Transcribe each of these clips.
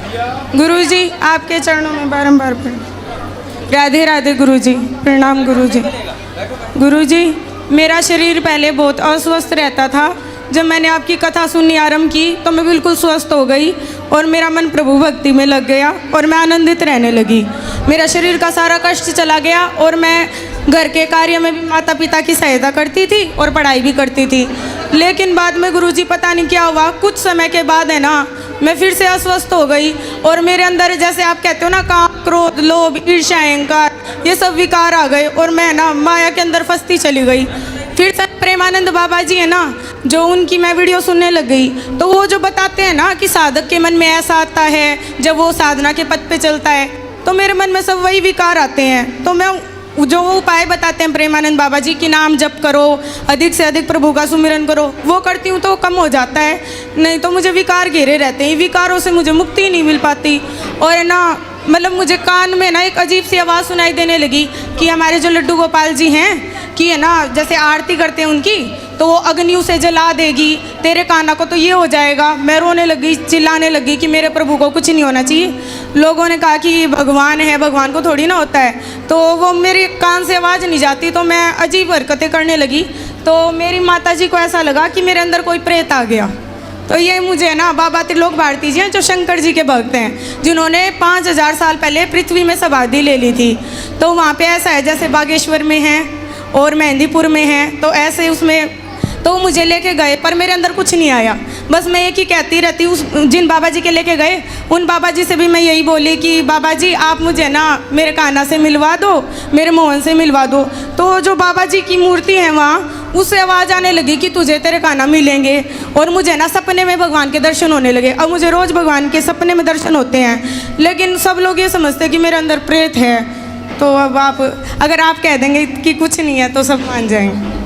गुरुजी आपके चरणों में बारंबार प्रणाम। राधे राधे गुरुजी, प्रणाम गुरुजी। गुरुजी मेरा शरीर पहले बहुत अस्वस्थ रहता था। जब मैंने आपकी कथा सुननी आरंभ की तो मैं बिल्कुल स्वस्थ हो गई और मेरा मन प्रभु भक्ति में लग गया और मैं आनंदित रहने लगी। मेरा शरीर का सारा कष्ट चला गया और मैं घर के कार्य में भी माता पिता की सहायता करती थी और पढ़ाई भी करती थी। लेकिन बाद में गुरुजी पता नहीं क्या हुआ, कुछ समय के बाद है ना मैं फिर से अस्वस्थ हो गई और मेरे अंदर जैसे आप कहते हो ना काम, क्रोध, लोभ, ईर्ष्या, अहंकार, ये सब विकार आ गए और मैं ना माया के अंदर फंसती चली गई। फिर से प्रेमानंद बाबा जी है ना, जो उनकी मैं वीडियो सुनने लग गई तो वो जो बताते हैं ना कि साधक के मन में ऐसा आता है जब वो साधना के पथ पे चलता है, तो मेरे मन में सब वही विकार आते हैं। तो मैं जो वो उपाय बताते हैं प्रेमानंद बाबा जी कि नाम जप करो, अधिक से अधिक प्रभु का सुमिरन करो, वो करती हूँ तो कम हो जाता है, नहीं तो मुझे विकार घेरे रहते हैं। विकारों से मुझे मुक्ति नहीं मिल पाती। और है ना मतलब मुझे कान में ना एक अजीब सी आवाज़ सुनाई देने लगी कि हमारे जो लड्डू गोपाल जी हैं कि है ना जैसे आरती करते हैं उनकी, तो वो अग्नि उसे जला देगी, तेरे काना को तो ये हो जाएगा। मैं रोने लगी, चिल्लाने लगी कि मेरे प्रभु को कुछ नहीं होना चाहिए। लोगों ने कहा कि भगवान है, भगवान को थोड़ी ना होता है। तो वो मेरे कान से आवाज़ नहीं जाती तो मैं अजीब हरकतें करने लगी। तो मेरी माता जी को ऐसा लगा कि मेरे अंदर कोई प्रेत आ गया। तो ये मुझे ना बाबा त्रिलोक भारती जी हैं जो शंकर जी के भक्त हैं, जिन्होंने 5000 साल पहले पृथ्वी में समाधि ले ली थी। तो वहाँ पे ऐसा है जैसे बागेश्वर में है और मेहंदीपुर में है, तो ऐसे उसमें तो मुझे लेके गए पर मेरे अंदर कुछ नहीं आया। बस मैं एक ही कहती रहती उस जिन बाबा जी के लेके गए उन बाबा जी से भी मैं यही बोली कि बाबा जी आप मुझे ना मेरे कान्हा से मिलवा दो, मेरे मोहन से मिलवा दो। तो जो बाबा जी की मूर्ति है वहाँ, उससे आवाज़ आने लगी कि तुझे तेरे कान्हा मिलेंगे। और मुझे ना सपने में भगवान के दर्शन होने लगे। अब मुझे रोज़ भगवान के सपने में दर्शन होते हैं, लेकिन सब लोग ये समझते हैं कि मेरे अंदर प्रेत है। तो अब आप अगर आप कह देंगे कि कुछ नहीं है तो सब मान जाएंगे।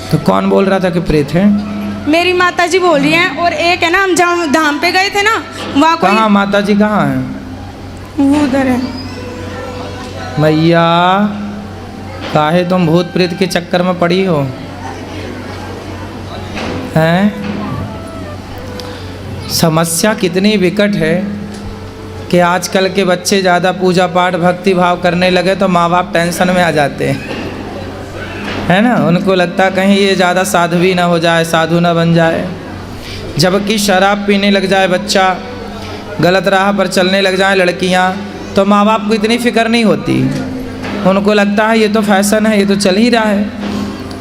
तो कौन बोल रहा था कि प्रेत है? मेरी माता जी बोल रही हैं। और एक है ना हम जहाँ धाम पे गए थे ना वहाँ कोई। कहाँ माता जी कहाँ है? वो उधर है। भैया काहे तुम भूत प्रेत के चक्कर में पड़ी हो हैं? समस्या कितनी विकट है कि आजकल के बच्चे ज़्यादा पूजा पाठ भक्ति भाव करने लगे तो माँ बाप टेंशन में आ जाते हैं, है ना। उनको लगता है कहीं ये ज़्यादा साध्वी ना हो जाए, साधु ना बन जाए। जबकि शराब पीने लग जाए बच्चा, गलत राह पर चलने लग जाए लड़कियां, तो माँ बाप को इतनी फिक्र नहीं होती। उनको लगता है ये तो फैशन है, ये तो चल ही रहा है।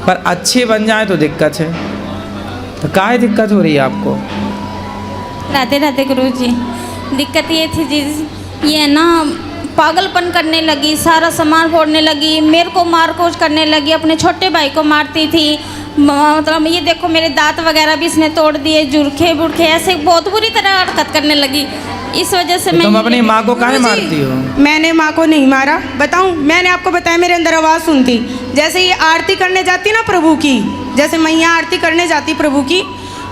पर अच्छे बन जाए तो दिक्कत है। तो काहे दिक्कत हो रही है आपको? राधे राधे गुरुजी। दिक्कत ये थी जी, ये ना पागलपन करने लगी, सारा सामान फोड़ने लगी, मेरे को मार कोच करने लगी, अपने छोटे भाई को मारती थी। मतलब ये देखो मेरे दांत वगैरह भी इसने तोड़ दिए, जुरखे बुरखे ऐसे बहुत बुरी तरह हरकत करने लगी। इस वजह से मैं तुम अपनी माँ को काहे मारती हो? मैंने माँ को नहीं मारा। बताऊं, मैंने आपको बताया मेरे अंदर आवाज़ सुनती। जैसे ये आरती करने जाती ना प्रभु की, जैसे मैया आरती करने जाती प्रभु की,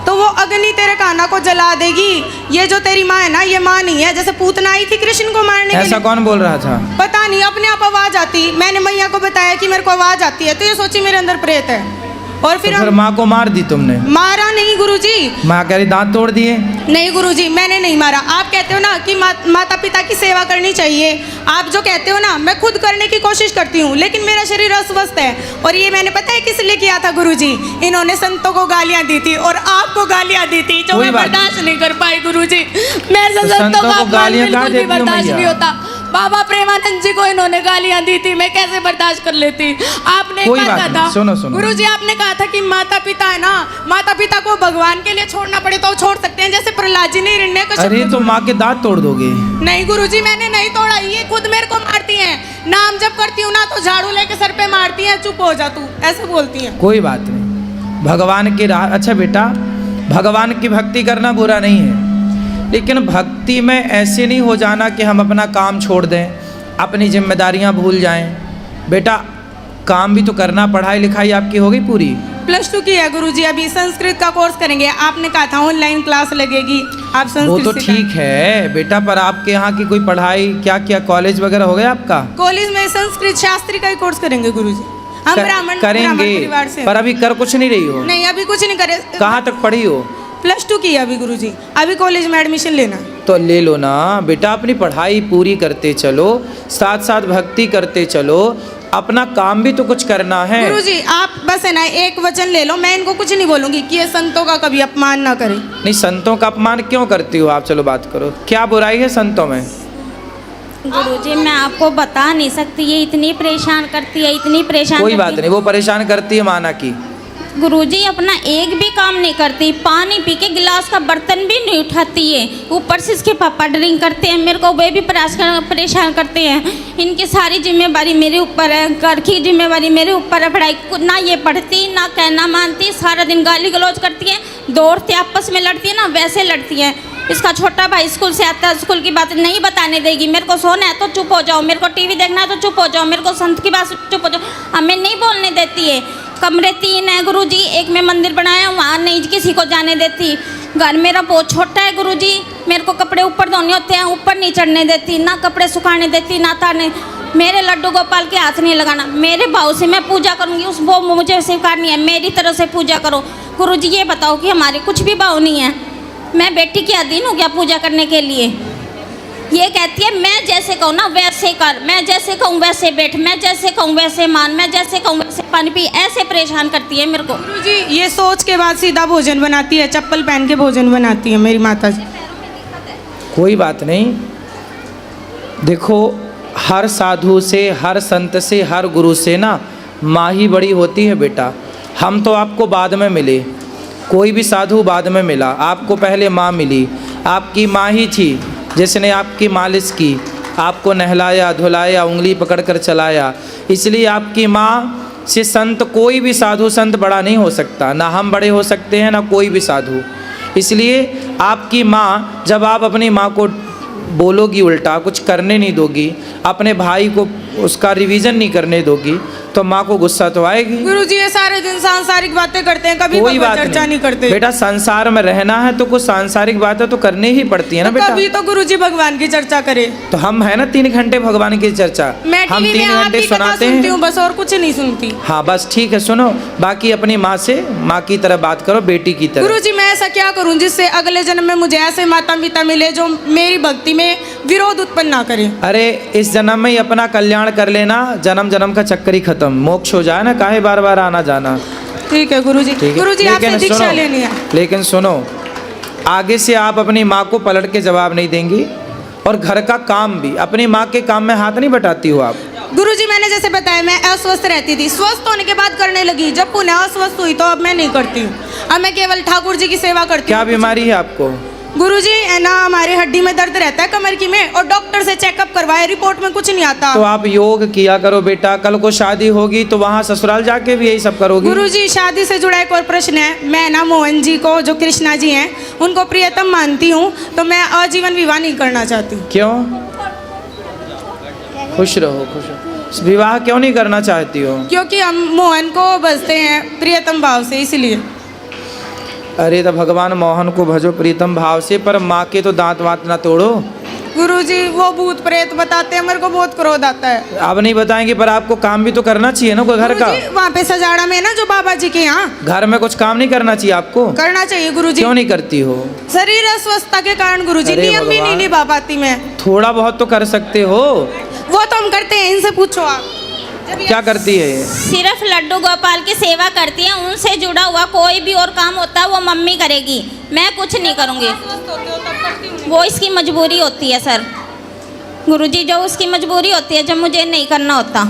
तो वो अग्नि तेरे कान्हा को जला देगी। ये जो तेरी माँ है ना, ये माँ नहीं है। जैसे पूतना आई थी कृष्ण को मारने के लिए। ऐसा कौन बोल रहा था? पता नहीं, अपने आप आवाज़ आती। मैंने मैया को बताया कि मेरे को आवाज़ आती है, तो ये सोची मेरे अंदर प्रेत है। और फिर माँ को मार दी तुमने? मारा नहीं गुरुजी। माँ कह रही दांत तोड़ दिए? नहीं गुरुजी, मैंने नहीं मारा। आप कहते हो ना कि माता पिता की सेवा करनी चाहिए, आप जो कहते हो ना, मैं खुद करने की कोशिश करती हूँ, लेकिन मेरा शरीर अस्वस्थ है। और ये मैंने पता है किस लिए किया था गुरुजी? इन्होंने संतों को गालियाँ दी थी और आपको गालियाँ दी थी, जो मैं बर्दाश्त नहीं कर पाई गुरुजी। मैं संतों को गालियाँ बर्दाश्त नहीं होता। बाबा प्रेमानंद जी को इन्होंने गालियां दी थी, मैं कैसे बर्दाश्त कर लेती। आपने कहा था गुरुजी, आपने कहा था कि माता पिता है ना, माता पिता को भगवान के लिए छोड़ना पड़े तो छोड़ सकते हैं, जैसे प्रहलाद जी ने हिरण्यकश्यप। अरे तो माँ के दांत तोड़ दोगे? नहीं गुरुजी, मैंने नहीं तोड़ा, ये खुद मेरे को मारती हैं। नाम जब करती हूँ ना तो झाड़ू लेके सर पे मारती है, चुप हो जा तू, ऐसे बोलती है। कोई बात नहीं, भगवान की राह। अच्छा बेटा, भगवान की भक्ति करना बुरा नहीं है, लेकिन भक्ति में ऐसे नहीं हो जाना कि हम अपना काम छोड़ दें, अपनी जिम्मेदारियां भूल जाएं। बेटा काम भी तो करना। पढ़ाई लिखाई आपकी हो गई पूरी? +2 की है गुरुजी, अभी संस्कृत का कोर्स करेंगे। आपने कहा था ऑनलाइन क्लास लगेगी, आप संस्कृत। वो तो ठीक है बेटा, पर आपके यहाँ की कोई पढ़ाई क्या क्या कॉलेज वगैरह हो गया आपका? कॉलेज में संस्कृत शास्त्री का ही कोर्स करेंगे गुरुजी। हम ब्राह्मण परिवार से। पर अभी कर कुछ नहीं रही हो? नहीं, अभी कुछ नहीं करे। कहाँ तक पढ़ी हो? +2 की है अभी गुरुजी, अभी कॉलेज में एडमिशन लेना। तो ले लो ना बेटा, अपनी पढ़ाई पूरी करते चलो, साथ साथ भक्ति करते चलो, अपना काम भी तो कुछ करना है। गुरुजी आप बस है ना एक वचन ले लो, मैं इनको कुछ नहीं बोलूंगी कि ये संतों का कभी अपमान ना करें। नहीं, संतों का अपमान क्यों करती हो आप? चलो बात करो, क्या बुराई है संतों में? गुरुजी मैं आपको बता नहीं सकती, ये इतनी परेशान करती है, इतनी परेशान कोई करती बात नहीं, वो परेशान करती है माना की। गुरुजी अपना एक भी काम नहीं करती, पानी पी के गिलास का बर्तन भी नहीं उठाती है, ऊपर से इसके पापा ड्रिंक करते हैं, मेरे को वे भी परेशान करते हैं। इनकी सारी जिम्मेवारी मेरे ऊपर है, घर की जिम्मेवारी मेरे ऊपर है, पढ़ाई ना ये पढ़ती ना कहना मानती, सारा दिन गाली गलौज करती है, दौड़ते आपस में लड़ती है ना वैसे लड़ती है। इसका छोटा भाई स्कूल से आता है, स्कूल की बात नहीं बताने देगी, मेरे को सोना है तो चुप हो जाओ, मेरे को टीवी देखना है तो चुप हो जाओ, मेरे को संत की बात चुप हो जाओ, हमें नहीं बोलने देती है। कमरे 3 है गुरुजी, एक में मंदिर बनाया वहाँ नहीं किसी को जाने देती। घर मेरा बहुत छोटा है गुरुजी, मेरे को कपड़े ऊपर धोने होते हैं, ऊपर नहीं चढ़ने देती, ना कपड़े सुखाने देती ना तारने। मेरे लड्डू गोपाल के हाथ नहीं लगाना, मेरे भाव से मैं पूजा करूँगी, उस वो मुझे स्वीकारनी है, मेरी तरह से पूजा करो। गुरुजी ये बताओ कि हमारे कुछ भी भाव नहीं है, मैं बेटी की अधीन हूँ क्या पूजा करने के लिए? ये कहती है मैं जैसे कहूँ ना वैसे कर, मैं जैसे कहूँ वैसे बैठ, मैं जैसे कहूँ वैसे मान, मैं जैसे कहूँ वैसे पानी पी, ऐसे परेशान करती है मेरे को। गुरुजी ये सोच के बाद सीधा भोजन बनाती है, चप्पल पहन के भोजन बनाती है मेरी माता जी। कोई बात नहीं, देखो हर साधु से, हर संत से, हर गुरु से ना माँ ही बड़ी होती है बेटा। हम तो आपको बाद में मिले, कोई भी साधु बाद में मिला, आपको पहले माँ मिली। आपकी माँ ही थी जिसने आपकी मालिश की, आपको नहलाया धुलाया, उंगली पकड़कर चलाया। इसलिए आपकी माँ से संत, कोई भी साधु संत बड़ा नहीं हो सकता, ना हम बड़े हो सकते हैं ना कोई भी साधु। इसलिए आपकी माँ, जब आप अपनी माँ को बोलोगी उल्टा, कुछ करने नहीं दोगी, अपने भाई को उसका रिवीजन नहीं करने दोगी, तो माँ को गुस्सा तो आएगी। गुरुजी ये सारे दिन सांसारिक बातें करते हैं, कभी कोई बात चर्चा नहीं करते। बेटा संसार में रहना है तो कुछ सांसारिक बातें तो करनी ही पड़ती है ना बेटा। कभी तो गुरुजी भगवान की चर्चा करे। तो हम है ना 3 घंटे भगवान की चर्चा, मैं हम टीवी 3 में घंटे आपकी कथा सुनाते सुनती हैं। हूँ बस, और कुछ नहीं सुनती। हाँ बस ठीक है, सुनो, बाकी अपनी माँ से माँ की तरह बात करो, बेटी की तरह। गुरुजी मैं ऐसा क्या करूं जिससे अगले जन्म में मुझे ऐसे माता पिता मिले जो मेरी भक्ति में विरोध उत्पन्न ना करें। अरे इस जन्म में ही अपना कल्याण कर लेना, जन्म जन्म का चक्कर ही खत्म, मोक्ष हो जाए ना, काहे बार बार आना जाना। ठीक है गुरुजी। ठीक है? गुरुजी आपसे लेकिन दीक्षा सुनो, लेनी है। लेकिन सुनो, आगे से आप अपनी माँ को पलट के जवाब नहीं देंगी, और घर का काम भी, अपनी माँ के काम में हाथ नहीं बटाती हो आप। गुरुजी मैंने जैसे बताया मैं अस्वस्थ रहती थी, स्वस्थ होने के बाद करने लगी, जब पुनः अस्वस्थ हुई तो अब मैं नहीं करती हूँ, अब मैं केवल ठाकुर जी की सेवा करती क्या हूँ। बीमारी है आपको? गुरुजी है ना हमारी हड्डी में दर्द रहता है कमर की में, और डॉक्टर से चेकअप करवाए, रिपोर्ट में कुछ नहीं आता। तो आप योग किया करो बेटा, कल को शादी होगी तो वहाँ ससुराल जाके भी यही सब करोगी। गुरुजी शादी से जुड़ा एक और प्रश्न है, मैं ना मोहन जी को, जो कृष्णा जी हैं, उनको प्रियतम मानती हूँ, तो मैं आजीवन विवाह नहीं करना चाहती। क्यों? खुश रहो, खुश रहो। विवाह क्यों नहीं करना चाहती हो? क्योंकि हम मोहन को बसते हैं प्रियतम भाव से, इसलिए। अरे तो भगवान मोहन को भजो प्रीतम भाव से, पर माँ के तो दांत वात ना तोड़ो। गुरुजी वो भूत प्रेत बताते हैं, मेरे को बहुत क्रोध आता है। अब नहीं बताएंगे, पर आपको काम भी तो करना चाहिए ना कोई घर का। वहाँ पे सजाड़ा में ना जो बाबा जी के यहाँ, घर में कुछ काम नहीं करना चाहिए आपको? करना चाहिए गुरुजी। क्यों नहीं करती हो? शरीर अस्वस्थता के कारण गुरुजी, अरे नियम भी नहीं भगवान। निभा पाती मैं। थोड़ा बहुत तो कर सकते हो। वो तो हम करते हैं, इनसे पूछो आप। क्या करती है ये? सिर्फ लड्डू गोपाल की सेवा करती है, उनसे जुड़ा हुआ कोई भी और काम होता है वो मम्मी करेगी, मैं कुछ नहीं करूँगी, वो इसकी मजबूरी होती है सर। गुरुजी जो उसकी मजबूरी होती है, जब मुझे नहीं करना होता,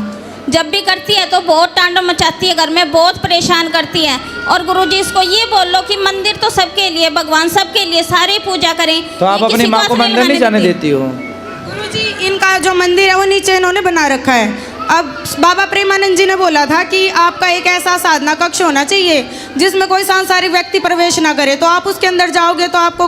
जब भी करती है तो बहुत तांडव मचाती है घर में, बहुत परेशान करती है। और गुरुजी इसको ये बोल लो कि मंदिर तो सबके लिए, भगवान सबके लिए, सारे पूजा करें। तो आप ये अपनी किसी माँ को हाथ मंदिर नहीं जाने देती हो? गुरुजी इनका जो मंदिर है वो नीचे इन्होंने बना रखा है। अब बाबा प्रेमानंद जी ने बोला था कि आपका एक ऐसा साधना कक्ष होना चाहिए जिसमें कोई सांसारिक व्यक्ति प्रवेश ना करे, तो आप उसके अंदर जाओगे तो आपको